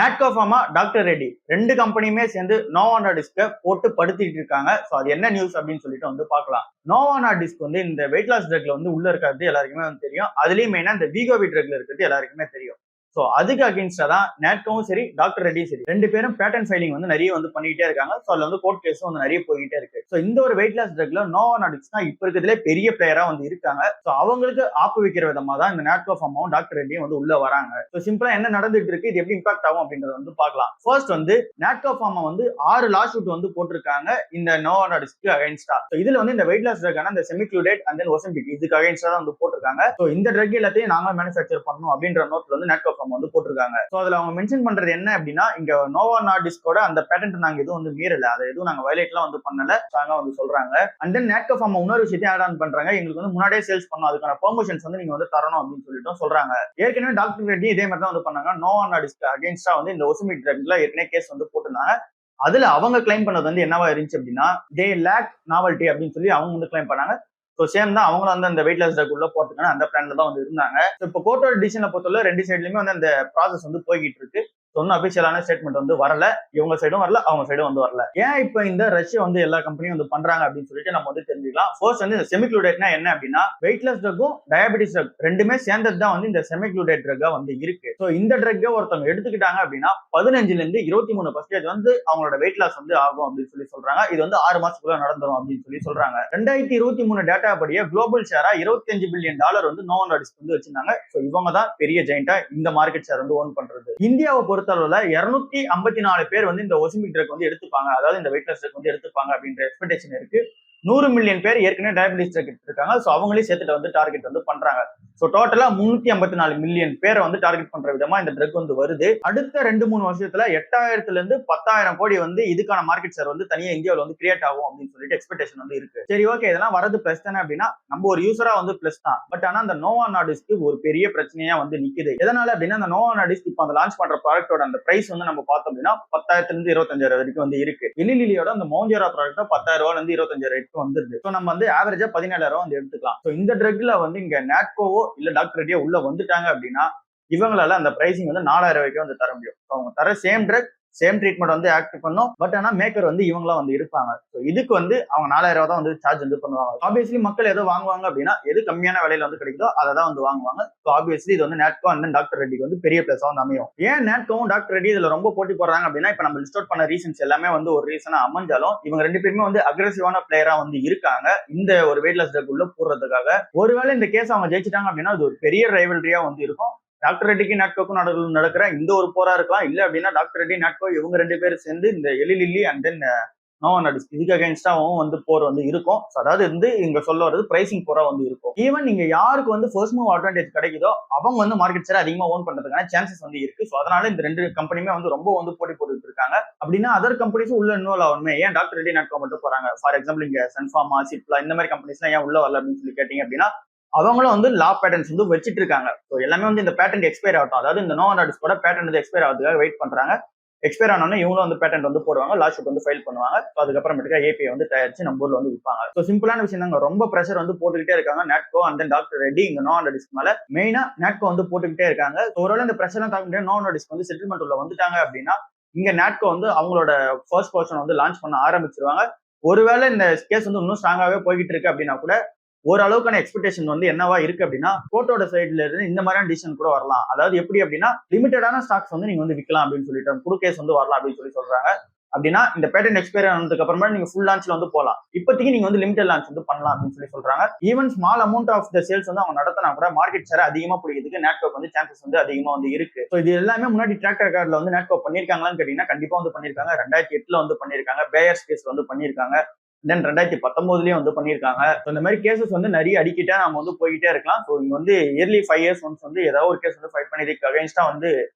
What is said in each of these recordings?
Natco pharma, doctor Reddy 2 கம்பெனியுமே சேர்ந்து Novo நார்டிஸ்க்க போட்டு படுத்திட்டு இருக்காங்க. சோ அது என்ன நியூஸ் அப்படின்னு சொல்லிட்டு வந்து பார்க்கலாம். நோவோ நார்டிஸ்க் வந்து இந்த வெயிட் லாஸ் ட்ரக்ல வந்து உள்ள இருக்கிறது எல்லாருக்குமே வந்து தெரியும். அதுலயும் மெயினா இந்த வீகோவி ட்ரக்ல இருக்கிறது எல்லாருக்குமே தெரியும். சோ அதுக்கு அகைன்ஸ்டா தான் நாட்கோவும் சரி, டாக்டர் ரெட்டியும் சரி 2 பேரும் பேட்டன்ட் ஃபைலிங் வந்து நிறைய வந்து பண்ணிக்கிட்டே இருக்காங்க. சோ அதுல வந்து கோர்ட் கேஸும் வந்து நிறைய போய்கிட்டே இருக்கு. சோ இந்த ஒரு வெயிட் லாஸ் ட்ரக்ல நோவோ நார்டிஸ்க் தான் இப்ப இருக்கிறதுலே பெரிய பிளேயரா வந்து இருக்காங்க. சோ அவங்களுக்கு ஆப்பு வைக்கிற விதமா தான் இந்த நாட்கோ ஃபார்மாவும் டாக்டர் ரெட்டியும் வந்து உள்ள வராங்க. சோ சிம்பிளா என்ன நடந்துட்டு இருக்கு, இது எப்படி இம்பாக்ட் ஆகும் அப்படின்றத வந்து பார்க்கலாம். ஃபர்ஸ்ட் வந்து நாட்கோ ஃபார்மா வந்து 6 லா சூட் வந்து போட்டிருக்காங்க இந்த நோவோ நார்டிஸ்க்கு அகைன்ஸ்டா. சோ இதுல வந்து இந்த வெயிட் லாஸ் ட்ரக்கான இந்த செமிக்ளூடேட் அண்ட் தென் ஒசம்பிக் இதுக்கு அகைன்ஸ்டா தான் வந்து போட்டிருக்காங்க. சோ இந்த ட்ரக் எல்லாத்தையும் நாங்க மேனுஃபேக்சர் பண்ணணும் அப்படின்ற நோட்ல வந்து நாட்கோ ஃபார்மா வந்து போட்டிருக்காங்க. சோ அதுல அவங்க மென்ஷன் பண்றது என்ன அப்படின்னா, இங்க நோவோ நார்டிஸ்கோட அந்த பேட்டன்ட் நாங்க எதுவும் வந்து மீறல, அதை எதுவும் நாங்க வயலேட்லாம் வந்து பண்ணல ஸ்ட்ராங்கா வந்து சொல்றாங்க. அண்ட் தென் நாட்கோ ஃபார்மா இன்னொரு விஷயத்தையும் ஆட் ஆன் பண்றாங்க, எங்களுக்கு வந்து முன்னாடியே சேல்ஸ் பண்ணணும், அதுக்கான பெர்மிஷன்ஸ் வந்து நீங்க வந்து தரணும் அப்படின்னு சொல்லிட்டு சொல்றாங்க. ஏற்கனவே டாக்டர் ரெட்டி இதே மாதிரி தான் வந்து பண்ணாங்க. நோவோ நார்டிஸ்க்கு அகைன்ஸ்டா வந்து இந்த ஒசமிக் ட்ரக்ல ஏற்கனவே கேஸ் வந்து போட்டிருந்தாங்க. அதுல அவங்க கிளைம் பண்ணது வந்து என்னவா இருந்துச்சு அப்படின்னா, தே லேக் நாவல்டி அப்படின்னு சொல்லி அவங்க வந்து கிளைம் பண்ணாங்க. ஸோ சேம் தான் அவங்களும் வந்து அந்த வெயிட் லாஸ் ட்ரக் உள்ள போட்டுக்கான அந்த பிளான்ல தான் வந்து இருந்தாங்க. இப்போ கோர்ட்டோட டிசிஷனை பொறுத்தவரை 2 சைட்லயுமே வந்து அந்த ப்ராசஸ் வந்து போய்கிட்டு இருக்கு. சொன்ன அபிஷியலான ஸ்டேட்மெண்ட் வந்து வரல, இவங்க சைடும் வரல, அவங்க சைடும் வந்து வரல. ஏன் இப்ப இந்த ரஷ்யா வந்து எல்லா கம்பெனியும் வந்து பண்றாங்க அப்படின்னு சொல்லிட்டு நம்ம வந்து தெரிஞ்சுக்கலாம். ஃபர்ஸ்ட் வந்து இந்த செமிக்ளூடேட்னா என்ன அப்படின்னா, வெயிட் லாஸ் ட்ரக்கும் டயபெட்டிஸ் ட்ரக் ரெண்டுமே சேர்ந்தது தான் வந்து இந்த செமிக்ளூடேட் ட்ரக்கா வந்து இருக்கு. ஸோ இந்த ட்ரக்கை ஒருத்தவங்க எடுத்துக்கிட்டாங்க அப்படின்னா 15ல இருந்து 23% வந்து அவங்களோட வெயிட் லாஸ் வந்து ஆகும் அப்படின்னு சொல்லி சொல்றாங்க. இது வந்து 6 மாசத்துக்குள்ள நடந்துரும் அப்படின்னு சொல்லி சொல்றாங்க. 2023 டேட்டா படியே குளோபல் ஷேரா $25 பில்லியன் வந்து நோவோ நார்டிஸ்க் வந்து வச்சிருந்தாங்க. ஸோ இவங்க தான் பெரிய ஜெயிண்டா இந்த மார்க்கெட் ஷேர் வந்து ஓன் பண்றது. இந்தியாவை பொறுத்தளவுல 254 பேர் வந்து இந்த ஒசிமிக் ட்ரக் வந்து எடுத்துப்பாங்க, அதாவது இந்த வெயிட் லாஸ் ட்ரக் வந்து எடுத்துப்பாங்க அப்படின்ற எக்ஸ்பெக்டேஷன் இருக்கு. 100 மில்லியன் பேர் ஏற்கனவே டயபெட்டிஸ் ட்ரக் எடுத்திருக்காங்க. சோ அவங்களையும் சேர்த்துட்டு வந்து டார்கெட் வந்து பண்றாங்க. சோ டோட்டலா 354 மில்லியன் பேரை வந்து டார்கெட் பண்ற விதமா இந்த ட்ரக் வந்து வருது. அடுத்த 2-3 வருஷத்துல 8000 இருந்து 10,000 கோடி வந்து இதுக்கான மார்க்கெட் ஷேர் வந்து தனியா இந்தியாவில் வந்து கிரியேட் ஆகும் அப்படின்னு சொல்லிட்டு எக்ஸ்பெக்டேஷன் வந்து இருக்கு. சரி ஓகே, இதெல்லாம் வரது பிளஸ் தானே அப்படின்னா, நம்ம ஒரு யூசரா வந்து பிளஸ் தான். பட் ஆனா அந்த நோவோ நார்டிஸ்க்கு ஒரு பெரிய பிரச்சனையா வந்து நிக்குது. எதனால அப்படின்னா, அந்த நோவோ நார்டிஸ்க் இப்போ அந்த லான்ச் பண்ற ப்ராடக்ட்டோட அந்த பிரைஸ் வந்து நம்ம பார்த்தோம் அப்படின்னா 10,000 இருந்து 25,000 வரைக்கும் வந்து இருக்கு. எலிலிலியோட அந்த மோஞ்சரா ப்ராடக்ட் 10,000 இருந்து 25,000 வரைக்கும் வந்துருது. சோ நம்ம வந்து ஆவரேஜா 17,000 வந்து எடுத்துக்கலாம். சோ இந்த ட்ரக்ல வந்து இங்க நாட்கோவோ இல்ல டாக்டர் ரெட்டியோ உள்ள வந்துட்டாங்க அப்படின்னா, இவங்களால அந்த பிரைசிங் வந்து 4,000 வரைக்கும் வந்து தர முடியும். அவங்க தர சேம் ட்ரக் சேம் ட்ரீட்மெண்ட் வந்து ஆக்ட் பண்ணும். பட் ஆனா மேக்கர் வந்து இவங்களா வந்து இருப்பாங்க. ஸோ இதுக்கு வந்து அவங்க 4,000 தான் வந்து சார்ஜ் வந்து பண்ணுவாங்க. ஆப்வியஸ்லி மக்கள் எதோ வாங்குவாங்க அப்படின்னா, எது கம்மியான விலையில வந்து கிடைக்குதோ அதை தான் வந்து வாங்குவாங்க. ஸோ ஆப்வியஸ்லி இது வந்து நாட்கோ அண்ட் டாக்டர் ரெட்டிக்கு வந்து பெரிய பிளஸா வந்து அமையும். ஏன் நாட்கோவும் டாக்டர் ரெட்டி இதுல ரொம்ப போட்டி போடுறாங்க அப்படின்னா, இப்ப நம்ம லிஸ்ட் அவுட் பண்ண ரீசன்ஸ் எல்லாமே வந்து ஒரு ரீசனா அமைஞ்சாலும், இவங்க 2 பேருமே வந்து அக்ரெசிவான பிளேயரா வந்து இருக்காங்க இந்த ஒரு வெயிட் லாஸ் ட்ரக் உள்ள போடுறதுக்காக. ஒருவேளை இந்த கேஸ் அவங்க ஜெயிச்சிட்டாங்க அப்படின்னா, அது ஒரு பெரிய ரைவல்ரியா வந்து இருக்கும். டாக்டர் ரெட்டிக்கு நாட்கோக்கும் நடக்கிற இந்த ஒரு போரா இருக்கலாம். இல்ல அப்படின்னா டாக்டர் ரெட்டி நாட்கோ இவங்க 2 பேரும் சேர்ந்து இந்த எலிலில்லி அண்ட் தென் நோவோ நார்டிஸ்க் இதுக்கு அகைன்ஸ்டாவும் வந்து போர் வந்து இருக்கும். அதாவது வந்து இங்க சொல்ல வர்றது பிரைசிங் போரா வந்து இருக்கும். ஈவன் நீங்க யாருக்கு வந்து ஃபர்ஸ்ட் மூவ் அட்வான்டேஜ் கிடைக்குதோ அவங்க வந்து மார்க்கெட் ஷேர் அதிகமா ஓன் பண்றதுக்கான சான்சஸ் வந்து இருக்கு. சோ அதனால இந்த 2 கம்பெனியுமே வந்து ரொம்ப வந்து போட்டி போட்டுட்டு இருக்காங்க. அப்படின்னா அதர் கம்பெனிஸும் உள்ள இன்வால்வ் ஆகணுமே, ஏன் டாக்டர் ரெட்டி நாட்கோ மட்டும் போறாங்க? ஃபார் எக்ஸாம்பிள் இங்க சன்ஃபார்மா, சிப்லா இந்த மாதிரி கம்பெனிஸ்லாம் ஏன் உள்ள வரல அப்படின்னு சொல்லி கேட்டீங்க அப்படின்னா, அவங்களும் வந்து லா பேட்டன்ஸ் வந்து வச்சிட்டு இருக்காங்க. ஸோ எல்லாமே வந்து இந்த பேட்டன்ட் எக்ஸ்பயர் ஆகட்டும், அதாவது இந்த நோவோ நார்டிஸ்கோட பேட்டன்ட் வந்து எக்ஸ்பயர் ஆகிறதுக்காக வெயிட் பண்றாங்க. எக்ஸ்பயர் ஆனோடனே இவங்களும் வந்து பேட்டன்ட் வந்து போடுவாங்க, லா ஷூட் வந்து ஃபைல் பண்ணுவாங்க. ஸோ அதுக்கப்புறமேட்டுக்கா ஏபிஐ வந்து தயாரிச்சு நம்ம ஊர்ல வந்து விற்பாங்க. ஸோ சிம்பிளான விஷயம் தாங்க, ரொம்ப பிரஷர் வந்து போட்டுக்கிட்டே இருக்காங்க Natco and then doctor Reddy இங்க நோவோ நார்டிஸ்க் மேல. மெயினா நாட்கோ வந்து போட்டுக்கிட்டே இருக்காங்க. ஒருவேளை இந்த பிரஷர்லாம் தாக்க முடியாது, நோவோ நார்டிஸ்க் வந்து செட்டில்மெண்ட் உள்ள வந்துட்டாங்க அப்படின்னா, இங்க நாட்கோ வந்து அவங்களோட ஃபர்ஸ்ட் போர்ஷன் வந்து லான்ச் பண்ண ஆரம்பிச்சிருவாங்க. ஒருவேளை இந்த கேஸ் வந்து இன்னும் ஸ்ட்ராங்காவே போய்கிட்டு இருக்கு அப்படின்னா கூட, ஓரளவுக்கான எக்ஸ்பெக்டேஷன் வந்து என்னவா இருக்கு அப்படின்னா, கோர்ட்டோட சைட்ல இருந்து இந்த மாதிரியான டிசிஷன் கூட வரலாம். அதாவது எப்படி அப்படின்னா, லிமிட்டடான ஸ்டாக்ஸ் வந்து நீங்க வந்து விற்கலாம் அப்படின்னு சொல்லிட்டு புது கேஸ் வந்து வரலாம் அப்படின்னு சொல்லி சொல்றாங்க. அப்படின்னா இந்த பேட்டன்ட் எக்ஸ்பயர் ஆனதுக்கு அப்புறமா நீங்க ஃபுல் லான்ச்ல வந்து போகலாம். இப்போதைக்கு நீங்க வந்து லிமிடெட் லான்ச் வந்து பண்ணலாம் அப்படின்னு சொல்லி சொல்றாங்க. Even small amount of the sales வந்து அவங்க நடத்தினா கூட மார்க்கெட் ஷேர் அதிகமா பிடிக்கிறதுக்கு நாட்கோக்கு வந்து சான்சஸ் வந்து அதிகமா வந்து இருக்கு. ஸோ இது எல்லாமே முன்னாடி ட்ராக் ரெக்கார்ட்ல வந்து நாட்கோ பண்ணிருக்காங்களான்னு கேட்டீங்கன்னா கண்டிப்பா வந்து பண்ணிருக்காங்க. 2008 வந்து பண்ணிருக்காங்க, பேயர்ஸ் கேஸ் வந்து பண்ணிருக்காங்க. தென் 2019 வந்து பண்ணியிருக்காங்க. இந்த மாதிரி கேசஸ் வந்து நிறைய அடிக்கிட்டே நம்ம வந்து போய்கிட்டே இருக்கலாம். ஸோ இங்க வந்து இயர்லி 5 இயர்ஸ் ஒன்ஸ் வந்து ஏதாவது ஒரு கேஸ் வந்து ஃபைட் பண்ணியதுக்கு அகைன்ஸ்டா வந்து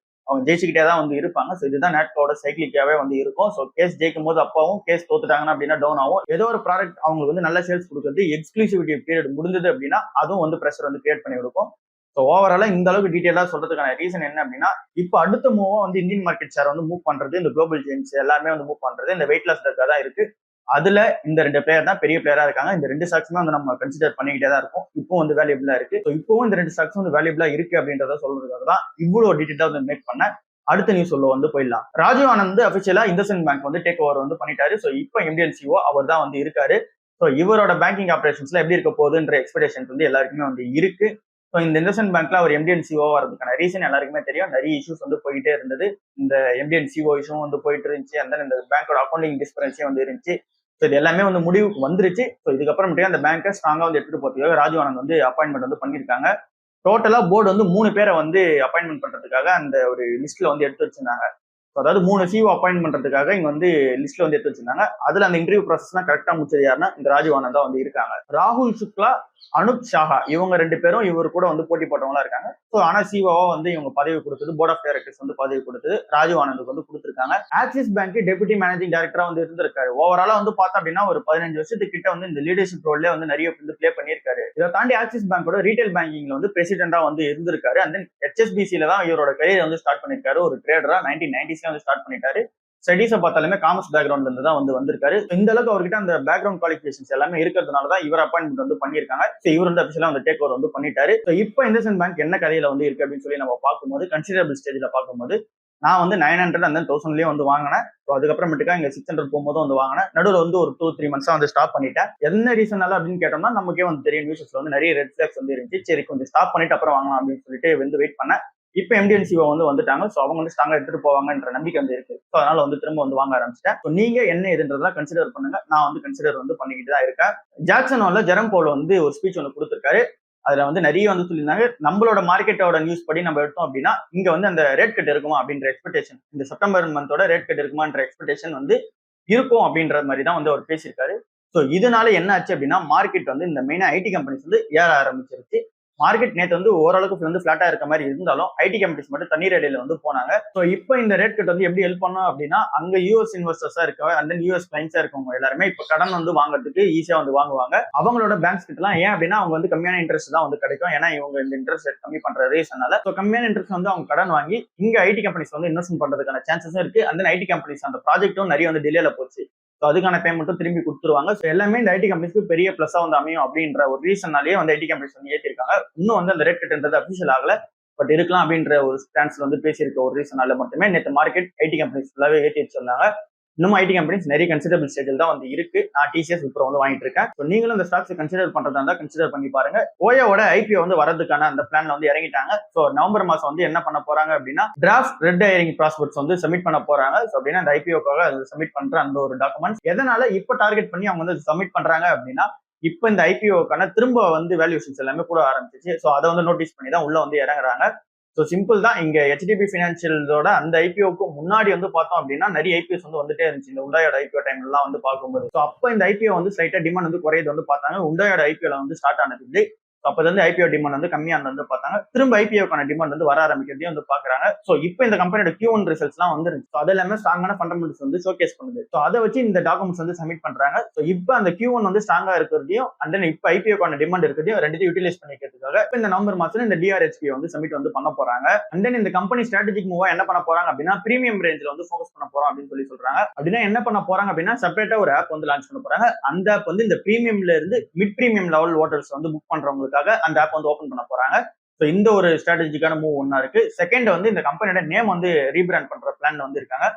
அவங்க ஜெயிச்சுக்கிட்டே தான் வந்து இருப்பாங்க. ஸோ இதுதான் நாட்கோட சைக்கிளிக்காவே வந்து இருக்கும். ஸோ கேஸ் ஜெயிக்கும் போது அப்பாவும், கேஸ் தோத்துட்டாங்கன்னா அப்படின்னா டவுன் ஆகும். ஏதோ ஒரு ப்ராடக்ட் அவங்களுக்கு வந்து நல்ல சேல்ஸ் கொடுக்குறது, எக்ஸ்க்ளூசிவிட்டி பீரியட் முடிஞ்சது அப்படின்னா அதுவும் வந்து ப்ரெஷர் வந்து கிரியேட் பண்ணி கொடுக்கும். ஸோ ஓவராலா இந்த அளவுக்கு டீடைலா சொல்றதுக்கான ரீசன் என்ன அப்படின்னா, இப்போ அடுத்த மூவா வந்து இந்தியன் மார்க்கெட் ஷேர் வந்து மூவ் பண்றது, இந்த குளோபல் ஜெயின்ஸ் எல்லாமே வந்து மூவ் பண்றது இந்த வெயிட் லாஸ் ட்ரக்கா தான் இருக்கு. அதுல இந்த 2 பிளேயர் தான் பெரிய பிளேயரா இருக்காங்க. இந்த 2 ஸ்டாக்ஸுமே வந்து நம்ம கன்சிடர் பண்ணிக்கிட்டே தான் இருக்கும். இப்போ வந்து வேல்யூபிளா இருக்கு. ஸோ இப்பவும் இந்த 2 ஸ்டாக்ஸ் வந்து வேல்யூபிளா இருக்கு அப்படின்றத சொல்றதுக்காக தான் இவ்வளவு டீடைலா வந்து மேக் பண்ணேன். அடுத்த நியூஸ் உள்ள வந்து போயிடலாம். ராஜீவ் ஆனந்த் அபிஷியலா இந்தோசன் பேங்க் வந்து டேக் ஓவர் வந்து பண்ணிட்டாரு. ஸோ இப்போ எம்டிஎல் சிஓ அவர் தான் வந்து இருக்காரு. ஸோ இவரோட பேங்கிங் ஆபரேஷன்ஸ்ல எப்படி இருக்க போகுதுன்ற எக்ஸ்பெக்டேஷன்ஸ் வந்து எல்லாருக்குமே வந்து இருக்கு. ஸோ இந்த இந்தோசன் பேங்க்ல அவர் எம்டிஎல் சிஓ வரதுக்கான ரீசன் எல்லாருக்குமே தெரியும். நிறைய இஷ்யூஸ் வந்து போயிட்டே இருந்தது. இந்த எம்டிஎல் சிஓ இஷ்யூ வந்து போயிட்டு இருந்துச்சு. அந்த இந்த பேங்கோட அக்கௌண்டிங் டிஸ்பரன்சியும் வந்து இருந்துச்சு. ஸோ இது எல்லாமே வந்து முடிவுக்கு வந்துருச்சு. ஸோ இதுக்கப்புறம் அந்த பேங்கை ஸ்ட்ராங்கா வந்து எடுத்துட்டு போறதுக்காக ராஜீவ் ஆனந்த் வந்து அப்பாயின்மெண்ட் வந்து பண்ணியிருக்காங்க. டோட்டலா போர்டு வந்து 3 பேரை வந்து அப்பாயின்மெண்ட் பண்றதுக்காக அந்த ஒரு லிஸ்ட்ல வந்து எடுத்து வச்சிருந்தாங்க. அதாவது 3 சிஓ அப்பாயின்ட் பண்றதுக்காக இங்க வந்து லிஸ்ட்ல வந்து எடுத்து வச்சிருந்தாங்க. அதுல அந்த இன்டர்வியூ ப்ராசஸ்லாம் கரெக்டா முடிச்சது யாருன்னா இந்த ராஜீவ் ஆனந்த் தான் வந்து இருக்காங்க. ராகுல் சுக்லா, அனுப் சாஹா இவங்க 2 பேரும் இவர் கூட வந்து போட்டி போட்டவங்களா இருக்காங்க. ஸோ ஆனா சிஓவா வந்து இவங்க பதவி கொடுத்தது போர்ட் ஆஃப் டைரக்டர்ஸ் வந்து பதவி கொடுத்தது ராஜீவ் ஆனந்துக்கு வந்து கொடுத்துருக்காங்க. ஆக்சிஸ் பேங்க் டெபுட்டி மேனேஜிங் டைரக்டரா வந்து இருந்திருக்காரு. ஓவராலா வந்து பார்த்தா அப்படின்னா ஒரு 15 வருஷத்துக்கு கிட்ட வந்து இந்த லீடர்ஷிப் ரோல்ல வந்து நிறைய வந்து பிளே பண்ணியிருக்காரு. இதை தாண்டி ஆக்சிஸ் பேங்கோட ரீட்டைல் பேங்கிங்ல வந்து பிரசிடென்டா வந்து இருந்திருக்காரு. அண்ட் தென் HSBCல தான் இவரோட கரியர் வந்து ஸ்டார்ட் பண்ணிருக்காரு. ஒரு ட்ரேடரா 1990s வந்து ஸ்டார்ட் பண்ணிட்டாரு. ஸ்டடீஸை பார்த்தாலுமே காமர்ஸ் பேக்ரவுண்ட்ல இருந்து தான் வந்து வந்திருக்காரு. இந்த அளவுக்கு அவர்கிட்ட அந்த பேக்ரவுண்ட் குவாலிஃபிகேஷன்ஸ் எல்லாமே இருக்கிறதுனால தான் இவர் அப்பாயின்மெண்ட் வந்து பண்ணியிருக்காங்க. இவர் வந்து அபிஷியலா வந்து டேக் ஓவர் வந்து பண்ணிட்டாரு. இப்போ இந்தோசன் பேங்க் என்ன கதையில வந்து இருக்கு அப்படின்னு சொல்லி நம்ம பார்க்கும்போது கன்சிடரபிள் ஸ்டேஜ்ல பார்க்கும்போது நான் வந்து 900 அந்த 1000லயே வந்து வாங்கினேன். ஸோ அதுக்கப்புறமேட்டுக்கா இங்க 600 போகும்போது வந்து வாங்கினேன். நடுவில் வந்து ஒரு 2-3 மந்த்ஸா வந்து ஸ்டாப் பண்ணிட்டேன். என்ன ரீசனால அப்படின்னு கேட்டோம்னா நமக்கே வந்து தெரியும், நியூஸ்ல வந்து நிறைய ரெட் ஃபிளாக்ஸ் வந்து இருந்துச்சு. சரி கொஞ்சம் ஸ்டாப் பண்ணிட்டு அப்புறம் வாங்கலாம் அப்படின்னு சொல்லிட்டு வந்து வெயிட் பண்ணேன். இப்போ எம்டிஎன் சிஓ வந்து வந்துட்டாங்க. ஸோ அவங்க வந்து ஸ்ட்ராங்கா எடுத்துட்டு போவாங்கன்ற நம்பிக்கை வந்து இருக்கு. ஸோ அதனால வந்து திரும்ப வந்து வாங்க ஆரம்பிச்சிட்டேன். ஸோ நீங்க என்ன எதுன்றதெல்லாம் கன்சிடர் பண்ணுங்க. நான் வந்து கன்சிடர் வந்து பண்ணிக்கிட்டு தான் இருக்கேன். ஜாக்சன் ஹால்ல ஜெரம் பவுல் வந்து ஒரு ஸ்பீச் ஒன்று கொடுத்திருக்காரு. அதுல வந்து நிறைய வந்து சொல்லியிருந்தாங்க. நம்மளோட மார்க்கெட்டோட நியூஸ் படி நம்ம எடுத்தோம் அப்படின்னா இங்க வந்து அந்த ரேட் கட் இருக்குமா அப்படின்ற எக்ஸ்பெக்டேஷன், இந்த செப்டம்பர் மந்தோட ரேட் கட் இருக்குமான்ற எக்ஸ்பெக்டேஷன் வந்து இருக்கும் அப்படின்ற மாதிரி தான் வந்து அவர் பேசியிருக்காரு. ஸோ இதனால என்ன ஆச்சு அப்படின்னா மார்க்கெட் வந்து இந்த மெயினா ஐடி கம்பெனிஸ் வந்து ஏற ஆரம்பிச்சிருச்சு. மார்க்கெட் நேற்று வந்து ஓரளவுக்கு வந்து ஃபிளாட்டா இருக்க மாதிரி இருந்தாலும் ஐடி கம்பெனிஸ் மட்டும் தண்ணீர் அடியில வந்து போனாங்க. ஸோ இப்போ இந்த ரேட் கட் வந்து எப்படி ஹெல்ப் பண்ணோம் அப்படின்னா அங்க யூஎஸ் இன்வெஸ்டர்ஸா இருக்க அந்த யூஎஸ் கிளைண்ட்ஸா இருக்கவங்க எல்லாருமே இப்போ கடன் வந்து வாங்குறதுக்கு ஈஸியா வந்து வாங்குவாங்க. அவங்களோட பேங்க்ஸ் கிட்டலாம் ஏன் அப்படின்னா அவங்க வந்து கம்மியான இன்ட்ரெஸ்ட் தான் வந்து கிடைக்கும். ஏன்னா இவங்க இந்த இன்ட்ரெஸ்ட் ரேட் கம்மி பண்ற ரீசனால ஸோ கம்மியான இன்ட்ரெஸ்ட் வந்து அவங்க கடன் வாங்கி இங்க ஐடி கம்பெனிஸ் வந்து இன்வெஸ்ட்மெண்ட் பண்றதுக்கான சான்சஸும் இருக்கு. அந்த ஐடி கம்பெனிஸ் அந்த ப்ராஜெக்டும் நிறைய வந்து டிலேல போச்சு. ஸோ அதுக்கான பேமெண்ட்டும் திரும்பி கொடுத்துருவாங்க. ஸோ எல்லாமே இந்த ஐடி கம்பெனிஸ்க்கு பெரிய பிளஸா வந்து அமையும் அப்படின்ற ஒரு ரீசனாலேயே வந்து ஐடி கம்பெனிஸ் வந்து ஏற்றிருக்காங்க. இன்னும் வந்து அந்த ரேட் கட்ன்றது அபிஷியல் ஆகல, பட் இருக்கலாம் அப்படின்ற ஒரு ஸ்டான்ஸ்ல வந்து பேசியிருக்க ஒரு ரீசனால மட்டுமே நேற்று மார்க்கெட் ஐடி கம்பெனிஸ் ஃபுல்லாவே ஏற்றி வச்சிருந்தாங்க. இன்னும் ஐடி கம்பெனிஸ் நிறைய கன்சிடரபிள் ஸ்டேஜில் தான் வந்து இருக்கு. நான் டிசிஎஸ் இப்போ வந்து வாங்கிட்டு இருக்கேன். ஸோ நீங்களும் இந்த ஸ்டாக்ஸ் கன்சிடர் பண்றதா இருந்தா கன்சிடர் பண்ணி பாருங்க. ஓயோட ஐபிஓ வந்து வரதுக்கான அந்த பிளான்ல வந்து இறங்கிட்டாங்க. ஸோ நவம்பர் மாசம் வந்து என்ன பண்ண போறாங்க அப்படின்னா டிராஃப்ட் ரெட் ஹையரிங் ப்ராஸ்பெக்ட்ஸ் வந்து சப்மிட் பண்ண போறாங்க. ஸோ அப்படின்னா அந்த ஐபிஓக்காக அது சப்மிட் பண்ற அந்த ஒரு டாக்குமெண்ட்ஸ் எதனால இப்போ டார்கெட் பண்ணி அவங்க வந்து சப்மிட் பண்றாங்க அப்படின்னா இப்போ இந்த ஐபிஓக்கான திரும்ப வந்து வேல்யூஷன்ஸ் எல்லாமே கூட ஆரம்பிச்சிச்சு. ஸோ அதை வந்து நோட்டீஸ் பண்ணி தான் உள்ள வந்து இறங்குறாங்க. ஸோ சிம்பிள் தான். இங்க HDB ஃபினான்ஷியலோட அந்த ஐபிஓக்கு முன்னாடி வந்து பார்த்தோம் அப்படின்னா நிறைய ஐபிஎஸ் வந்து வந்துட்டே இருந்துச்சு இந்த உண்டாயோட ஐபிஓ டைம்லாம் வந்து பார்க்கும்போது. ஸோ அப்போ இந்த ஐபிஓ வந்து ஸ்லைட்டா டிமாண்ட் வந்து குறையது வந்து பார்த்தாங்க. உண்டாயோட ஐபிஓல வந்து ஸ்டார்ட் ஆனது அப்போ வந்து ஐபிஓ டிமாண்ட் வந்து கம்மியா வந்து பார்த்தாங்க. திரும்ப ஐபிஓக்கான டிமாண்ட் வந்து வர ஆரம்பிக்கிறதையும் வந்து பாக்குறாங்க. ஸோ இப்போ இந்த கம்பெனியோட Q1 ரிசல்ட்ஸ்லாம் வந்துருச்சு. ஸோ அது எல்லாமே ஸ்ட்ராங்கான ஃபண்டமெண்டல்ஸ் வந்து ஷோகேஸ் பண்ணுது. ஸோ அதை வச்சு இந்த டாக்குமெண்ட்ஸ் வந்து சப்மிட் பண்றாங்க. ஸோ இப்போ அந்த Q1 வந்து ஸ்ட்ராங்கா இருக்கிறதையும் அண்ட் தென் இப்போ ஐபிஓக்கான டிமாண்ட் இருக்கிறதையும் ரெண்டுத்தையும் யூட்டிலைஸ் பண்ணிக்கிறதுக்காக இப்போ இந்த நவம்பர் மாசம் இந்த DRHP வந்து சப்மிட் வந்து பண்ண போறாங்க. அண்ட் தென் இந்த கம்பெனி ஸ்ட்ராட்டஜிக் மூவா என்ன பண்ண போறாங்க அப்படின்னா பிரீமியம் ரேஞ்சில் வந்து ஃபோக்கஸ் பண்ண போறோம் அப்படின்னு சொல்லி சொல்றாங்க. அப்படின்னா என்ன பண்ண போறாங்க அப்படின்னா செப்பரேட்டா ஒரு ஆப் வந்து லான்ச் பண்ண போறாங்க. அந்த ஆப் வந்து இந்த பிரீமியம்ல இருந்து மிட் பிரீமியம் லெவல் ஹோட்டல்ஸ் வந்து புக் பண்றவங்களுக்காக அந்த ஆப் வந்து ஓபன் பண்ண போறாங்க. ஸோ இந்த ஒரு ஸ்ட்ராட்டஜிக்கான மூவ் ஒன்னா இருக்கு. செகண்ட் வந்து இந்த கம்பெனியோட நேம் வந்து ரீபிராண்ட் பண்ற பிளான் வந்து இருக்காங்க.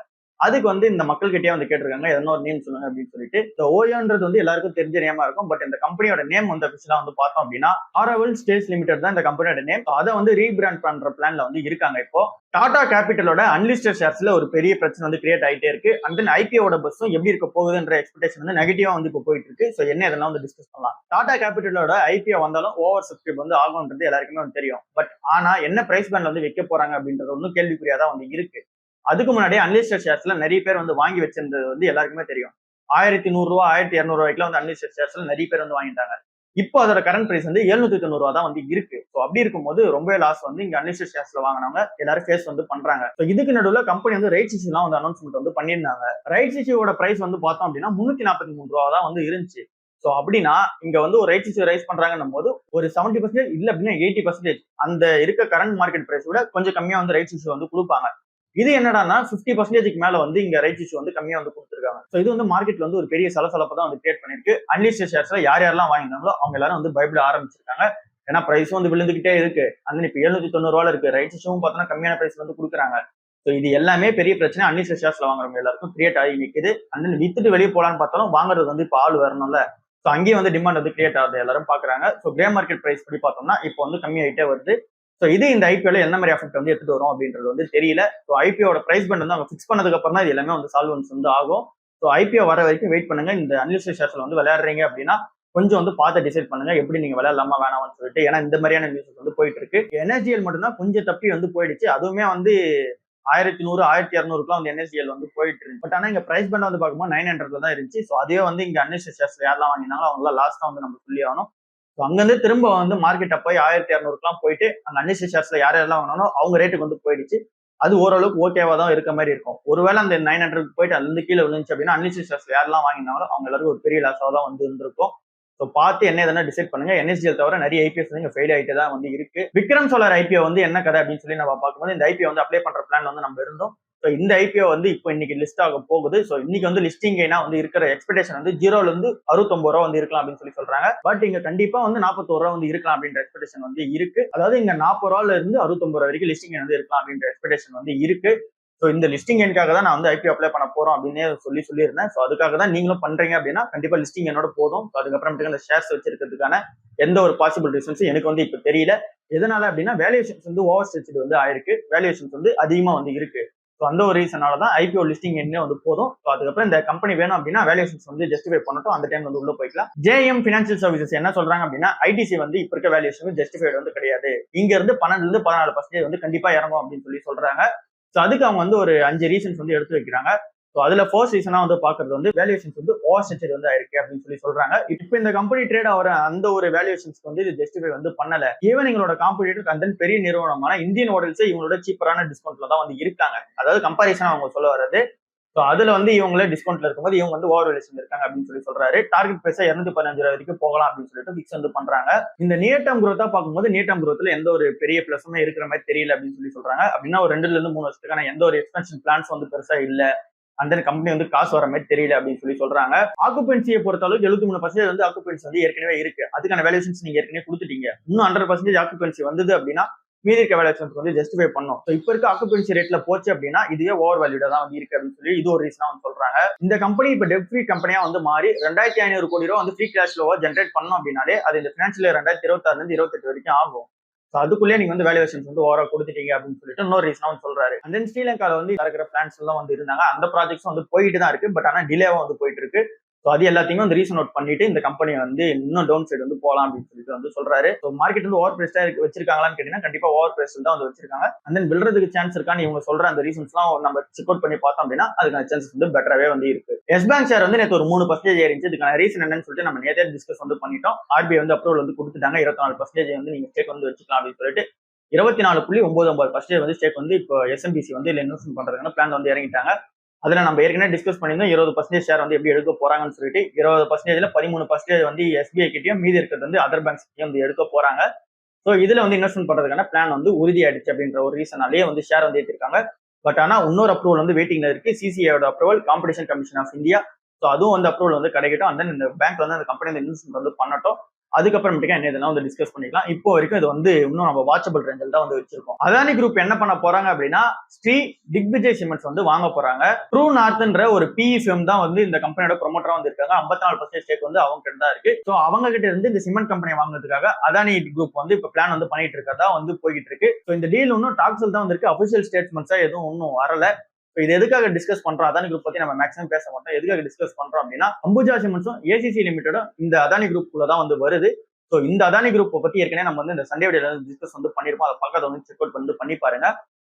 அதுக்கு வந்து இந்த மக்கள்கிட்டயே வந்து கேட்டிருக்காங்க எதனா ஒரு நேம் சொல்லுங்க அப்படின்னு சொல்லிட்டு. ஓயோன்றது வந்து எல்லாருக்கும் தெரிஞ்ச நேமா இருக்கும். பட் இந்த கம்பெனியோட நேம் வந்து அபிஷியலா வந்து பார்த்தோம் அப்படின்னா ஆரவல் ஸ்டேட்ஸ் லிமிடெட் தான் இந்த கம்பெனியோட நேம். அதை வந்து ரீபிராண்ட் பண்ற பிளான்ல வந்து இருக்காங்க. இப்போ டாடா கேபிட்டலோட அன்லிஸ்டட் ஷேர்ஸ்ல ஒரு பெரிய பிரச்சனை வந்து கிரியேட் ஆகிட்டே இருக்கு. அண்ட் தென் ஐபிஓட பஸ்ஸும் எப்படி இருக்க போகுதுன்ற எக்ஸ்பெக்டேஷன் வந்து நெகட்டிவா வந்து இப்போ போயிட்டு இருக்கு. ஸோ என்ன இதெல்லாம் வந்து டிஸ்கஸ் பண்ணலாம். டாடா கேபிட்டலோட ஐபிஓ வந்தாலும் ஓவர் சப்ஸ்கிரைப் வந்து ஆகும்ன்றது எல்லாருக்குமே வந்து தெரியும். பட் ஆனா என்ன பிரைஸ் பேண்ட்ல வந்து வைக்க போறாங்க அப்படின்றது ஒன்றும் கேள்விக்குறியாதான் வந்து இருக்கு. அதுக்கு முன்னாடி அன்லிஸ்டட் ஷேர்ஸ்ல நிறைய பேர் வந்து வாங்கி வச்சிருந்தது வந்து எல்லாருக்குமே தெரியும். 1100 ரூபா 1200 ரூபாய்க்குலாம் வந்து அன்லிஸ்டட் ஷேர்ஸ்ல நிறைய பேர் வந்து வாங்கிட்டாங்க. இப்போ அதோட கரண்ட் பிரைஸ் வந்து 790 ரூபா தான் வந்து இருக்கு. ஸோ அப்படி இருக்கும்போது ரொம்ப லாஸ் வந்து இங்க அன்லிஸ்டட் ஷேர்ஸ்ல வாங்கினவங்க எல்லாரும் ஃபேஸ் வந்து பண்றாங்க. ஸோ இதுக்கு நடுவில் கம்பெனி வந்து ரைட்ஸ் இஷ்யூலாம் வந்து அனௌன்ஸ்மெண்ட் வந்து பண்ணியிருந்தாங்க. ரைட்ஸ் இஷ்யூவோட பிரைஸ் வந்து பார்த்தோம் அப்படின்னா 343 ரூபா தான் வந்து இருந்துச்சு. ஸோ அப்படின்னா இங்க வந்து ஒரு ரைட்ஸ் இஷ்யூ ரைஸ் பண்றாங்கன்னும் போது ஒரு 70% இல்ல அப்படின்னா 80% அந்த இருக்க கரண்ட் மார்க்கெட் பிரைஸ் விட கொஞ்சம் கம்மியா வந்து ரைட்ஸ் இஷ்யூ வந்து கொடுப்பாங்க. இது என்னடான்னா 50% மேல வந்து இங்க ரைட்ஸ் இஷ்யூ வந்து கம்மியா வந்து கொடுத்துருக்காங்க. ஸோ இது வந்து மார்க்கெட்ல வந்து ஒரு பெரிய சலசலப்பை தான் வந்து கிரியேட் பண்ணிருக்கு. அன்லிஸ்டட் ஷேர்ஸ்ல யார் யாரெல்லாம் வாங்கினாங்களோ அவங்க எல்லாரும் வந்து பயப்பட ஆரம்பிச்சிருக்காங்க. ஏன்னா பிரைஸும் வந்து விழுந்துகிட்டே இருக்கு. அந்த இப்ப 790 ரூபாய் இருக்கு. ரைட்ஸ் இஷ்யூவும் பார்த்தோன்னா கம்மியான பிரைஸ் வந்து கொடுக்குறாங்க. ஸோ இது எல்லாமே பெரிய பிரச்சனை அன்லிஸ்டட் ஷேர்ஸ்ல வாங்குறவங்க எல்லாருக்கும் கிரியேட் ஆகி நிற்குது. அண்ட் தென் வித்துட்டு வெளியே போலான்னு பார்த்தாலும் வாங்குறது வந்து இப்போ ஆள் வரணும்ல. ஸோ அங்கேயும் வந்து டிமாண்ட் வந்து கிரியேட் ஆகுது எல்லாரும் பாக்குறாங்க. ஸோ கிரே மார்க்கெட் பிரைஸ் படி பார்த்தோம்னா இப்போ வந்து கம்மியாயிட்டே வருது. ஸோ இது இந்த ஐபிஓல என்ன மாதிரி அஃபெக்ட் வந்து எடுத்துட்டு வரும் அப்படின்றது வந்து தெரியல. ஸோ ஐபிஓட பிரைஸ் பண்ட் வந்து அவங்க ஃபிக்ஸ் பண்ணதுக்கு அப்புறம் தான் இது எல்லாமே வந்து சால்வன்ஸ் வந்து ஆகும். ஸோ ஐபிஓ வர வரைக்கும் வெயிட் பண்ணுங்க. இந்த அன்லிஸ்டட் ஷேர்ஸ்ல வந்து விளையாடுறீங்க அப்படின்னா கொஞ்சம் வந்து பார்த்து டிசைட் பண்ணுங்க எப்படி நீங்க விளையாடலாமா வேணாம்னு சொல்லிட்டு. ஏன்னா இந்த மாதிரியான நியூஸ் வந்து போயிட்டு இருக்கு. என்எஸ்டிஎல் மட்டும்தான் கொஞ்சம் தப்பி வந்து போயிடுச்சு. அதுவுமே வந்து 1100 1200 வந்து என்எஸ்டிஎல் வந்து போயிட்டு இருக்கு. பட் ஆனா இங்க பிரைஸ் பண்ட் வந்து பார்க்கும்போது 900 தான் இருந்துச்சு. ஸோ அதே வந்து இங்க அன்லிஸ்டட் ஷேர்ஸ்ல யாரெல்லாம் வாங்கினாங்களோ அவங்க லாஸ்ட் தான் வந்து நம்ம சொல்லி ஆகணும். ஸோ அங்கிருந்து திரும்ப வந்து மார்க்கெட்டை போய் 1200 போயிட்டு அங்க அன்லிஸ்டட் ஷேர்ஸ்ல யாரெல்லாம் வாங்கினாலும் அவங்க ரேட்டுக்கு வந்து போயிடுச்சு. அது ஓரளவுக்கு ஓகேவா தான் இருக்க மாதிரி இருக்கும். ஒருவேளை அந்த 900 போயிட்டு அதுல இருந்து கீழே விழுந்துச்சு அப்படின்னா அன்லிஸ்டட் ஷேர்ஸ்ல யாரெல்லாம் வாங்கினாங்களோ அவங்க எல்லாருக்கும் ஒரு பெரிய லாஸாக தான் வந்து இருந்திருக்கும். ஸோ பார்த்து என்ன எதனா டிசைட் பண்ணுங்க. என்எஸ்டிஎல் தவிர நிறைய ஐபிஎஸ் வந்து ஃபெயில் ஆகிட்டு தான் வந்து இருக்கு. விக்ரம் சோலார் ஐபிஓ வந்து என்ன கதை அப்படின்னு சொல்லி நம்ம பார்க்கும்போது இந்த ஐபிஓ வந்து அப்ளை பண்ற பிளான் வந்து நம்ம இருந்தோம். ஸோ இந்த ஐபிஓ வந்து இப்போ இன்னைக்கு லிஸ்ட் ஆக போகுது. ஸோ இன்னைக்கு வந்து லிஸ்டிங் வந்து இருக்கிற எக்ஸ்பெக்டேஷன் வந்து 0ல இருந்து 69 ரூபா வந்து இருக்கலாம் அப்படின்னு சொல்லி சொல்றாங்க. பட் இங்க கண்டிப்பா வந்து 41 ரூபா வந்து இருக்கலாம் அப்படின்ற எக்ஸ்பெக்டேஷன் வந்து இருக்கு. அதாவது இங்க 40 ரூபால இருந்து 69 ரூபா வரைக்கும் லிஸ்டிங் வந்து இருக்கலாம் அப்படின்ற எக்ஸ்பெக்டேஷன் வந்து இருக்கு. ஸோ இந்த லிஸ்டிங் எண்ணுக்காக தான் நான் வந்து ஐபிஓ அப்ளை பண்ண போறோம் அப்படின்னு சொல்லியிருந்தேன். ஸோ அதுக்காக தான் நீங்களும் பண்றீங்க அப்படின்னா கண்டிப்பா லிஸ்டிங் என்னோட போதும். அதுக்கப்புறமேட்டுக்கு அந்த ஷேர்ஸ் வச்சிருக்கிறதுக்கான எந்த ஒரு பாசிபிள் ரீசன்ஸ் எனக்கு வந்து இப்ப தெரியல. எதனால அப்படின்னா வேல்யூஷன்ஸ் வந்து ஓவர் ஸ்ட்ரெச் வந்து ஆயிருக்கு. வேல்யூஷன்ஸ் வந்து அதிகமா வந்து இருக்கு. ஸோ அந்த ஒரு ரீசனால தான் ஐபிஓ லிஸ்டிங் என்ன வந்து போதும். ஸோ அதுக்கப்புறம் இந்த கம்பெனி வேணும் அப்படின்னா வேல்யூஷன்ஸ் வந்து ஜஸ்டிஃபை பண்ணட்டும். அந்த டைம் வந்து உள்ள போய்க்கலாம். ஜேஎம் ஃபினான்ஷியல் சர்வீசஸ் என்ன சொல்றாங்க அப்படின்னா ஐடிசி வந்து இப்ப இருக்க வேல்யூஷன் ஜஸ்டிஃபைடு வந்து கிடையாது. இங்க இருந்து 12ல இருந்து 14% வந்து கண்டிப்பா இறங்கும் அப்படின்னு சொல்லி சொல்றாங்க. ஸோ அதுக்கு அவங்க வந்து ஒரு 5 ரீசன்ஸ் வந்து எடுத்து வைக்கிறாங்க. ஸோ அதுல ஃபர்ஸ்ட் ரீசனா வந்து பாக்குறது வந்து வேல்யூஷன்ஸ் வந்து ஓவர் ஸ்ட்ரெச் வந்து ஆயிருக்கு அப்படின்னு சொல்லி சொல்றாங்க. இப்போ இந்த கம்பெனி ட்ரேட் ஆகிற அந்த ஒரு வேல்யூஷன்ஸ் வந்து இது ஜஸ்டிஃபை வந்து பண்ணல. ஈவன் எங்களோட காம்படிட்டர் அந்த பெரிய நிறுவனமான இந்தியன் ஹோட்டல்ஸ் இவங்களோட சீப்பரான டிஸ்கவுண்ட்ல தான் வந்து இருக்காங்க. அதாவது கம்பாரிசன் அவங்க சொல்ல வர்றது. ஸோ அதுல வந்து இவங்களே டிஸ்கவுண்ட்ல இருக்கும்போது இவங்க வந்து ஓவர் வேல்யூஷன் இருக்காங்க அப்படின்னு சொல்லி சொல்றாரு. டார்கெட் பிரைஸ் 215 ரூபாய் வரைக்கும் போகலாம் அப்படின்னு சொல்லிட்டு ஃபிக்ஸ் வந்து பண்றாங்க. இந்த நியர் டேர்ம் குரோத்தா பார்க்கும்போது நியர் டேர்ம் குரோத்ல எந்த ஒரு பெரிய பிளஸுமே இருக்கிற மாதிரி தெரியல அப்படின்னு சொல்லி சொல்றாங்க. அப்படின்னா ஒரு 2ல இருந்து 3 வருஷத்துக்கான எந்த ஒரு எக்ஸ்பென்ஷன் பிளான்ஸ் வந்து பெருசா இல்ல. அந்த கம்பெனி வந்து காசு வர மாதிரி தெரியல அப்படின்னு சொல்லி சொல்றாங்க. ஆக்குபென்சியை பொறுத்த அளவுக்கு 73% வந்து ஆக்குபென்சி வந்து ஏற்கனவே இருக்கு. அதுக்கான வேல்யூஷன்ஸ் நீங்க ஏற்கனவே கொடுத்துட்டீங்க. இன்னும் 100% ஆக்குபென்சி வந்தது அப்படின்னா மீதி இருக்க வேல்யூஷன்ஸ் வந்து ஜஸ்டிஃபை பண்ணும். ஸோ இப்போ இருக்க ஆக்குபென்சி ரேட்ல போச்சு அப்படின்னா இதுவே ஓவர் வேல்யூடா தான் வந்து இருக்கு அப்படின்னு சொல்லி இது ஒரு ரீசனா வந்து சொல்றாங்க. இந்த கம்பெனி இப்போ டெப்ட் ஃப்ரீ கம்பெனியா வந்து மாறி 2500 கோடி ரூபா வந்து ஃப்ரீ கேஷ் ஃப்ளோவா ஜென்ரேட் பண்ணோம் அப்படின்னாலே அது இந்த பினான்சியல் 2026ல இருந்து 28 வரைக்கும் ஆகும். ஸோ அதுக்குள்ளே நீங்க வந்து வேல்யூஷன்ஸ் வந்து ஓவரா கொடுத்துட்டீங்க அப்படின்னு சொல்லிட்டு இன்னொரு ரீசனா வந்து சொல்றாரு. அண்ட் தென் ஸ்ரீலங்கால வந்து இருக்கிற பிளான்ஸ் எல்லாம் வந்து இருந்தாங்க. அந்த ப்ராஜெக்ட்ஸ் வந்து போயிட்டு தான் இருக்கு. பட் ஆனா டிலேவா வந்து போயிட்டு இருக்கு. ஸோ அது எல்லாத்தையுமே வந்து ரீசன் அவுட் பண்ணிட்டு இந்த கம்பெனி வந்து இன்னும் டவுன் சைடு வந்து போகலாம் அப்படின்னு சொல்லிட்டு வந்து சொல்றாரு. ஸோ மார்க்கெட் வந்து ஓவர் பிரைஸ்டா வச்சிருக்காங்களான்னு கேட்டீங்கன்னா கண்டிப்பா ஓவர் பிரைஸ் தான் வந்து வச்சிருக்காங்க. அண்ட் தென் விழுறதுக்கு சான்ஸ் இருக்கான்னு இவங்க சொல்ற அந்த ரீசன்ஸ்லாம் நம்ம செக் அவுட் பண்ணி பார்த்தோம் அப்படின்னா அதுக்கான சான்சஸ் வந்து பெட்டராகவே வந்து இருக்கு. எஸ் பேங்க் ஷேர் வந்து நேற்று ஒரு 3% ஏறிச்சு. இதுக்கான ரீசன் என்னன்னு சொல்லிட்டு நம்ம நேரே டிஸ்கஸ் வந்து பண்ணிட்டோம். ஆர்பிஐ வந்து அப்ரூவல் வந்து கொடுத்துட்டாங்க. 24% வந்து நீங்க ஸ்டேக் வந்து வச்சுக்கலாம் அப்படின்னு சொல்லிட்டு 24.99% வந்து ஸ்டேக் வந்து இப்போ எஸ்எம்பிசி வந்து இல்லை இன்வெஸ்ட்மெண்ட் பண்றதுக்கான பிளான் வந்து இறங்கிட்டாங்க. அதுல நம்ம ஏற்கனவே டிஸ்கஸ் பண்ணியிருந்தோம் 20% ஷேர் வந்து எப்படி எடுக்க போறாங்கன்னு சொல்லிட்டு 20%ல 13% வந்து எஸ்பிஐ கிட்டயும் மீதி இருக்கிறது வந்து அதர் பேங்க்ஸ் கிட்டயும் வந்து எடுக்க போறாங்க. ஸோ இதுல வந்து இன்வெஸ்ட்மெண்ட் பண்றதுக்கான பிளான் வந்து உறுதியாயிடுச்சு அப்படின்ற ஒரு ரீசனாலேயே வந்து ஷேர் வந்து ஏற்றிருக்காங்க. பட் ஆனா இன்னொரு அப்ரூவல் வந்து வெயிட்டிங்ல இருக்கு. சிசிஐயோட approval, competition commission of India. So அதுவும் வந்து அப்ரூவல் வந்து கிடைக்கட்டும். அந்த இந்த பேங்க்ல வந்து அந்த கம்பெனி வந்து இன்வெஸ்ட்மெண்ட் வந்து பண்ணட்டும். அதுக்கப்புறமேட்டுக்கு என்ன இதெல்லாம் வந்து டிஸ்கஸ் பண்ணிக்கலாம். இப்போ வரைக்கும் இது வந்து இன்னும் நம்ம வாட்சபிள் ரேஞ்சில் தான் வந்து வச்சிருக்கோம். அதானி குரூப் என்ன பண்ண போறாங்க அப்படின்னா ஸ்ரீ திக்விஜய் சிமெண்ட்ஸ் வந்து வாங்க போறாங்க. ட்ரூ நார்த்ன்ற ஒரு பிஇ ஃபிர்ம் தான் வந்து இந்த கம்பெனியோட ப்ரொமோட்டரா வந்து இருக்காங்க. 54% ஸ்டேக் வந்து அவங்க கிட்ட தான் இருக்கு. ஸோ அவங்க கிட்ட இருந்து இந்த சிமெண்ட் கம்பெனி வாங்குறதுக்காக அதானி குரூப் வந்து இப்போ பிளான் வந்து பண்ணிட்டு இருக்கதா வந்து போயிட்டு இருக்கு. ஸோ இந்த டீல் இன்னும் டாக்ஸில் தான் வந்திருக்கு. அபிஷியல் ஸ்டேட்மெண்ட்ஸா எதுவும் இன்னும் வரல. இது எதுக்காக டிஸ்கஸ் பண்றோம், அதானி குரூப் பத்தி நம்ம மேக்ஸிமம் பேச மாட்டோம். எதுக்காக டிஸ்கஸ் பண்றோம் அப்படின்னா அம்புஜா சிமெண்ட்ஸும் ஏசிசி லிமிடெடும் இந்த அதானி குரூப் தான் வந்து வருது. ஸோ இந்த அதானி குரூப் பத்தி ஏற்கனவே நம்ம வந்து இந்த சண்டே வீடியோல டிஸ்கஸ் வந்து பண்ணிருப்போம். அதை பக்கத்தை வந்து செக் அவுட் வந்து பண்ணி பாருங்க.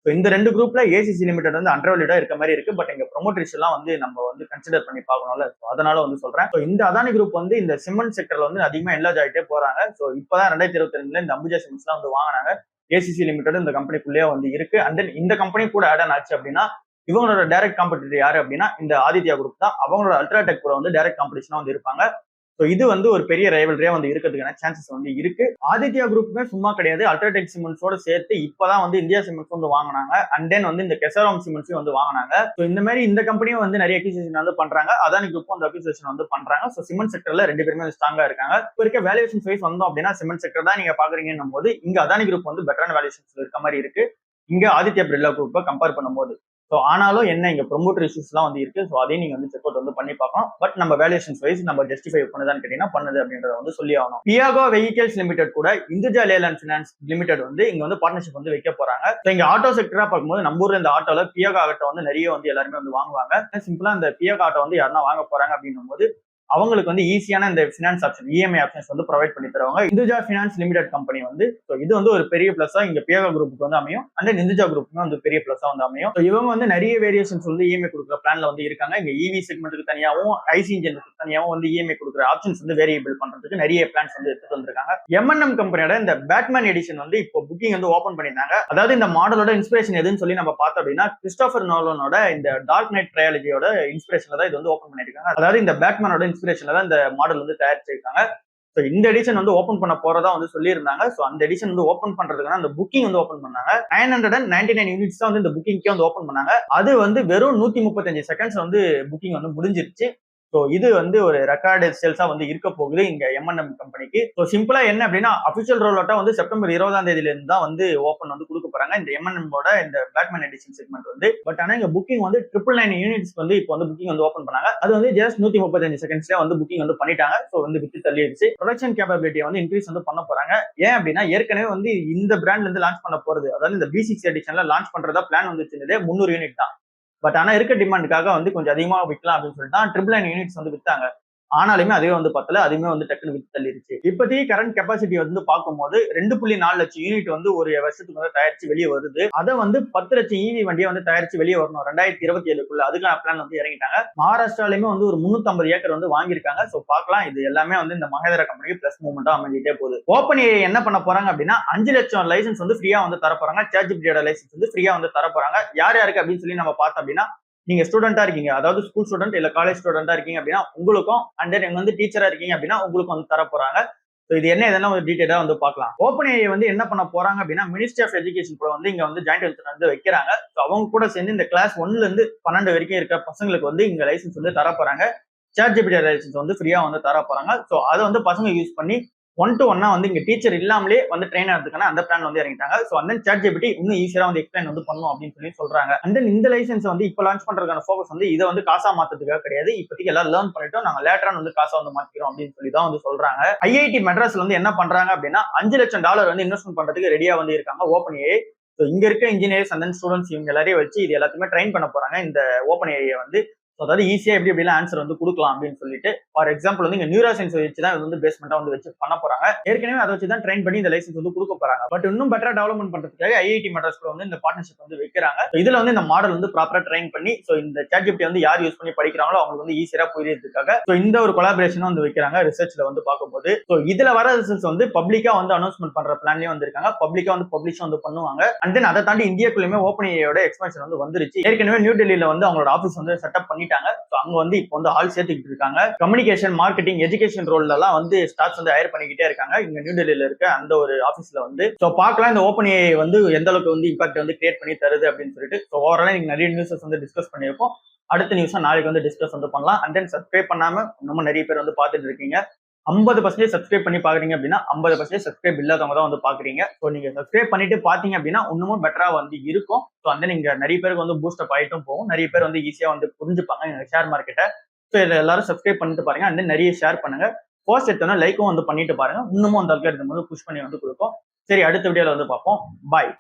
ஸோ இந்த 2 குரூப்ல ஏசிசி லிமிடெட் வந்து அண்டர்வேல்யூடா இருக்க மாதிரி இருக்கு. பட் எங்க ப்ரொமோட்டர்ஸ் எல்லாம் வந்து நம்ம வந்து கன்சிடர் பண்ணி பார்க்கணும்ல. அதனால வந்து சொல்றேன். ஸோ இந்த அதானி குரூப் வந்து இந்த சிமெண்ட் செக்டர்ல வந்து அதிகமா என்லார்ஜ் ஆகிட்டே போறாங்க. ஸோ இப்பதான் 2022ல இந்த அம்புஜா சிமெண்ட்ஸ் எல்லாம் வந்து வாங்கினாங்க. ஏசிசி லிமிடெட் இந்த கம்பெனிக்குள்ளேயே வந்து இருக்கு. அண்ட் தென் இந்த கம்பெனி கூட ஆட் ஆன் ஆச்சு அப்படின்னா இவங்களோட டைரக்ட் காம்படிட்டர் யாரு அப்படின்னா இந்த ஆதித்யா குரூப் தான். அவங்களோட அல்ட்ராடெக் கூட வந்து டைரக்ட் காம்படிஷனா வந்து இருப்பாங்க. ஸோ இது வந்து ஒரு பெரிய ரைவல்ரியா வந்து இருக்கிறதுக்கான சான்சஸ் வந்து இருக்கு. ஆதித்யா குரூப்புமே சும்மா கிடையாது. அல்ட்ராடெக் சிமெண்ட்ஸோட சேர்த்து இப்பதான் வந்து இந்தியா சிமெண்ட்ஸ் வந்து வாங்கினாங்க. அண்ட் தென் வந்து இந்த கெசாராம் சிமெண்ட்ஸையும் வந்து வாங்கினாங்க. ஸோ இந்த மாதிரி இந்த கம்பெனியும் வந்து நிறைய அக்யூசியேஷன் வந்து பண்றாங்க. அதானி குரூப்பும் அந்த அக்யூசியேஷன் வந்து பண்றாங்க. ஸோ சிமெண்ட் செக்டர்ல 2 பேருமே ஸ்ட்ராங்கா இருக்காங்க. இப்போ இருக்க வேல்யூஷன் வைஸ் வந்தோம் அப்படின்னா சிமெண்ட் செக்டர் தான் நீங்க பாக்குறீங்கன்னும் போது இங்க அதானி குரூப் வந்து பெட்டரான வேல்யூஷன்ஸ் இருக்க மாதிரி இருக்கு. இங்க ஆதித்யா பிர்லா குரூப்பை கம்பேர் பண்ணும்போது. ஸோ ஆனாலும் என்ன இங்க ப்ரொமோட்டர் இஷ்யூஸ்லாம் வந்து இருக்கு. ஸோ அதையும் நீங்க வந்து செக் அவுட் வந்து பண்ணி பார்க்கலாம். பட் நம்ம வேல்யூஷன்ஸ் வைஸ் நம்ம ஜஸ்டிஃபை பண்ணுதான்னு கேட்டீங்கன்னா பண்ணுது அப்படின்றத வந்து சொல்லி ஆகணும். பியாகோ வெஹிக்கல்ஸ் லிமிடெட் கூட இந்துஜா லேலண்ட் ஃபினான்ஸ் லிமிடெட் வந்து இங்க வந்து பார்ட்னர்ஷிப் வந்து வைக்க போறாங்க. ஸோ இங்க ஆட்டோ செக்டரா பார்க்கும்போது நம்ம ஊர்ல இந்த ஆட்டோல பியாகோ ஆட்டோ வந்து நிறைய வந்து எல்லாருமே வந்து வாங்குவாங்க. சிம்பிளா இந்த பியாகோ ஆட்டோ வந்து யாருன்னா வாங்க போறாங்க அப்படின்னும் போது அவங்களுக்கு வந்து ஈஸியான இந்த ஃபினான்ஸ் ஆப்ஷன் இஎம்ஐ ஆப்ஷன்ஸ் வந்து ப்ரொவைட் பண்ணி தருவாங்க இந்துஜா ஃபினான்ஸ் லிமிடெட் கம்பெனி வந்து. இது வந்து ஒரு பெரிய பிளஸா இங்க பியாகோ குரூப்புக்கு வந்து அமையும். அண்ட் இந்துஜா குரூப்புக்கு வந்து பெரிய பிளஸா வந்து அமையும். இவங்க வந்து நிறைய வேரியேஷன்ஸ் வந்து இஎம்ஐ கொடுக்குற பிளான்ல வந்து இருக்காங்க. இங்க இவி செக்மெண்ட்டுக்கு தனியாகவும் ஐசி இன்ஜினுக்கு தனியாகவும் வந்து இஎம்ஐ கொடுக்குற ஆப்ஷன்ஸ் வந்து வேரியபிள் பண்றதுக்கு நிறைய பிளான்ஸ் வந்து எடுத்துட்டு வந்திருக்காங்க. எம்என்எம் கம்பெனியோட இந்த பேட்மேன் எடிஷன் வந்து இப்போ புக்கிங் வந்து ஓப்பன் பண்ணியிருந்தாங்க. அதாவது இந்த மாடலோட இன்ஸ்பிரேஷன் எதுன்னு சொல்லி நம்ம பார்த்தோம் அப்படின்னா கிறிஸ்டோபர் நோலனோட இந்த டார்க் நைட் ட்ரையாலஜியோட இன்ஸ்பிரேஷன்ல தான் இது வந்து ஓப்பன் பண்ணிருக்காங்க. அதாவது இந்த பேட்மேனோட இன்ஸ்பிரேஷன்ல தான் இந்த மாடல் வந்து தயாரிச்சிருக்காங்க. ஸோ இந்த எடிஷன் வந்து ஓப்பன் பண்ண போறதா வந்து சொல்லியிருந்தாங்க. ஸோ அந்த எடிஷன் வந்து ஓப்பன் பண்றதுக்கான அந்த புக்கிங் வந்து ஓப்பன் பண்ணாங்க. 999 யூனிட்ஸ் தான் வந்து இந்த புக்கிங்கே வந்து ஓப்பன் பண்ணாங்க. அது வந்து வெறும் 135 செகண்ட்ஸ் வந்து புக்கிங் வந்து முடிஞ்சிருச்சு. ஸோ இது வந்து ஒரு ரெக்கார்டு சேல்ஸா வந்து இருக்க போகுது இங்க எம்என்எம் கம்பெனிக்கு. ஸோ சிம்பிளா என்ன அப்படின்னா அபிஷியல் ரோல் அவுட்டா வந்து செப்டம்பர் 20ஆம் தேதியில இருந்து தான் வந்து ஓப்பன் வந்து கொடுக்க போறாங்க இந்த எம்என்எம்மோட இந்த பேட்மேன் எடிஷன் செக்மெண்ட் வந்து. பட் ஆனா இங்க புக்கிங் வந்து 999 யூனிட்ஸ் வந்து இப்போ வந்து புக்கிங் வந்து ஓப்பன் பண்ணாங்க. அது வந்து ஜஸ்ட் 135 செகண்ட்ஸ்ல வந்து புக்கிங் வந்து பண்ணிட்டாங்க. ஸோ வந்து வித்து தள்ளிடுச்சு. ப்ரொடக்ஷன் கேப்பபிலிட்டியை வந்து இன்க்ரீஸ் வந்து பண்ண போறாங்க. ஏன் அப்படின்னா ஏற்கனவே வந்து இந்த பிராண்ட்ல இருந்து லான்ச் பண்ண போறது, அதாவது இந்த B6 எடிஷன்ல லான்ச் பண்றதா பிளான் வந்து வச்சிருந்ததே 300 யூனிட் தான். பட் ஆனா இருக்க டிமாண்டுக்காக வந்து கொஞ்சம் அதிகமா விற்கலாம் அப்படின்னு சொல்லிட்டு தான் 999 யூனிட்ஸ் வந்து வித்தாங்க. ஆனாலுமே அதுவே வந்து பத்தல, அதுவுமே வந்து டக்குனு வித்து தள்ளிருச்சு. இப்போதைக்கு கரண்ட் கெப்பாசிட்டி வந்து பார்க்கும்போது 2.4 லட்சம் யூனிட் வந்து ஒரு வருஷத்துக்கு வந்து தயாரிச்சு வெளியே வருது. அதை வந்து 10 லட்சம் இவி வண்டியை வந்து தயாரிச்சு வெளியே வரணும் 2027க்குள்ள. அதுக்கான பிளான் வந்து இறங்கிட்டாங்க. மகாராஷ்டிராலுமே வந்து ஒரு 350 ஏக்கர் வந்து வாங்கியிருக்காங்க. ஸோ பார்க்கலாம், இது எல்லாமே வந்து இந்த மகேந்திரா கம்பெனிக்கு பிளஸ் மூவ்மெண்டா அமைஞ்சிட்டே போகுது. ஓப்பன் ஏஐ என்ன பண்ண போறாங்க அப்படின்னா 5 லட்சம் லைசன்ஸ் வந்து ஃப்ரீயா வந்து தர போறாங்க. ChatGPT லைசன்ஸ் வந்து ஃப்ரீயா வந்து தர போறாங்க. யார் யாருக்கு அப்படின்னு சொல்லி நம்ம பார்த்தோம் அப்படின்னா நீங்க ஸ்டூடெண்டா இருக்கீங்க, அதாவது ஸ்கூல் ஸ்டூடெண்ட் இல்ல காலேஜ் ஸ்டூடெண்டா இருக்கீங்க அப்படின்னா உங்களுக்கும், அண்ட் தென் வந்து டீச்சரா இருக்கீங்க அப்படின்னா உங்களுக்கும் வந்து தர போறாங்க. ஸோ இது என்ன இதெல்லாம் ஒரு டீடைலா வந்து பார்க்கலாம். ஓப்பன் ஏஐ வந்து என்ன பண்ண போறாங்க அப்படின்னா மினிஸ்ட்ரி ஆஃப் எஜுகேஷன் கூட வந்து இங்க வந்து ஜாயிண்ட் வெஞ்சர் வந்து வைக்கிறாங்க. ஸோ அவங்க கூட சேர்ந்து இந்த கிளாஸ் 1ல இருந்து 12 வரைக்கும் இருக்க பசங்களுக்கு வந்து இங்க லைசன்ஸ் வந்து தர போறாங்க. ChatGPT லைசன்ஸ் வந்து ஃப்ரீயா வந்து தர போறாங்க. ஸோ அதை வந்து பசங்க யூஸ் பண்ணி 1-to-1 வந்து இங்க டீச்சர் இல்லாமலே வந்து ட்ரெயின் ஆகிறதுக்கான அந்த பிளான் வந்து இறங்கிட்டாங்க. ஸோ அந்த ChatGPT இன்னும் ஈஸியா வந்து எக்ஸ்பிளைன் வந்து பண்ணும் அப்படின்னு சொல்லி சொல்றாங்க. அண்ட் தென் இந்த லைசன்ஸ் வந்து இப்போ லான்ச் பண்றதுக்கான ஃபோக்கஸ் வந்து இதை வந்து காசா மாத்துறதுக்காக கிடையாது. இப்போதைக்கு எல்லாம் லேர்ன் பண்ணிட்டோம், நாங்க லேட்டரா வந்து காசா வந்து மாத்திக்கிறோம் அப்படின்னு சொல்லி தான் வந்து சொல்றாங்க. ஐஐடி மெட்ராஸ்ல வந்து என்ன பண்றாங்க அப்படின்னா $5 லட்சம் வந்து இன்வெஸ்ட்மெண்ட் பண்றதுக்கு ரெடியா வந்து இருக்காங்க ஓப்பன் ஏஐ. ஸோ இங்க இருக்க இன்ஜினியர்ஸ் அண்ட் தென் ஸ்டூடெண்ட்ஸ் இவங்க எல்லாரையும் வச்சு இது எல்லாத்தையுமே ட்ரெயின் பண்ண போறாங்க இந்த ஓப்பன் ஏஐ வந்து. அதாவது ஈஸியா எப்படி எப்படிலாம் ஆன்சர் வந்து கொடுக்கலாம் அப்படின்னு சொல்லிட்டு ஃபார் எக்ஸாம்பிள் வந்து இங்க நியூரோ சயின்ஸ் வச்சு தான் வந்து பேஸ்மெண்டா வந்து வச்சு பண்ண போறாங்க. ஏற்கனவே அதை வச்சு தான் ட்ரெயின் பண்ணி இந்த லைசன்ஸ் வந்து கொடுக்க போறாங்க. பட் இன்னும் பெட்டரா டெவலப்மெண்ட் பண்றதுக்காக ஐஐடி மெட்ராஸ் கூட வந்து இந்த பார்ட்னர்ஷிப் வந்து வைக்கிறாங்க. இதுல வந்து இந்த மாடல் வந்து ப்ராப்பரா ட்ரெயின் பண்ணி ஸோ இந்த ChatGPT வந்து யார் யூஸ் பண்ணி படிக்கிறாங்களோ அவங்களுக்கு வந்து ஈஸியா புரியறதுக்காக ஸோ இந்த ஒரு கொலாபரேஷன் வந்து வைக்கிறாங்க ரிசர்ச்ல வந்து பார்க்கும்போது. ஸோ இதுல வர ரிசல்ட்ஸ் வந்து பப்ளிக்கா வந்து அனௌன்ஸ்மெண்ட் பண்ற பிளான்லயும் வந்திருக்காங்க. பப்ளிக்கா வந்து பப்ளிஷ் வந்து பண்ணுவாங்க. அண்ட் தென் அதை தாண்டி இந்தியாக்குள்ளயுமே ஓப்பன் ஏஐயோட எக்ஸ்பென்ஷன் வந்து வந்துருச்சு. ஏற்கனவே நியூ டெல்லியில வந்து அவங்களோட ஆஃபீஸ் வந்து செட்டப் பண்ணிட்டாங்க. ஸோ அங்க வந்து இப்போ வந்து ஆள் சேர்த்துக்கிட்டு இருக்காங்க. கம்யூனிகேஷன், மார்க்கெட்டிங், எஜுகேஷன் ரோல்ல எல்லாம் வந்து ஸ்டாஃப்ஸ் வந்து ஹையர் பண்ணிக்கிட்டே இருக்காங்க இங்க நியூ டெல்லியில இருக்க அந்த ஒரு ஆஃபீஸ்ல வந்து. ஸோ பார்க்கலாம் இந்த ஓப்பன் ஏஐ வந்து எந்த அளவுக்கு வந்து இம்பாக்ட் வந்து கிரியேட் பண்ணி தருது அப்படின்னு சொல்லிட்டு. ஸோ ஓவராலா நீங்க நிறைய நியூஸஸ் வந்து டிஸ்கஸ் பண்ணியிருப்போம். அடுத்த நியூஸா நாளைக்கு வந்து டிஸ்கஸ் வந்து பண்ணலாம். அண்ட் தென் சப்ஸ்கிரைப் பண்ணாம இன்னமும் நிறைய பேர் வந்து பார்த்துட்டு இருக்கீங்க. 50% சப்ஸ்கிரைப் பண்ணி பாக்குறீங்க அப்படின்னா 50% சப்ஸ்கிரைப் இல்லாதவங்க தான் வந்து பாக்குறீங்க. ஸோ நீங்க சப்ஸ்கிரைப் பண்ணிட்டு பாத்தீங்க அப்படின்னா இன்னமும் பெட்டரா வந்து இருக்கும். ஸோ அந்த நீங்க நிறைய பேருக்கு வந்து பூஸ்டப் ஆயிட்டும் போகும். நிறைய பேர் வந்து ஈஸியா வந்து புரிஞ்சுப்பாங்க ஷேர் மார்க்கெட்டை. ஸோ எல்லாரும் சப்ஸ்கிரைப் பண்ணிட்டு பாருங்க. அண்ட் நிறைய ஷேர் பண்ணுங்க. போஸ்ட் எடுத்தோன்னா லைக்கும் வந்து பண்ணிட்டு பாருங்க. இன்னமும் அந்த அல்காரிதம் வந்து புஷ் பண்ணி வந்து கொடுக்கும். சரி, அடுத்த வீடியோல வந்து பார்ப்போம். பாய்.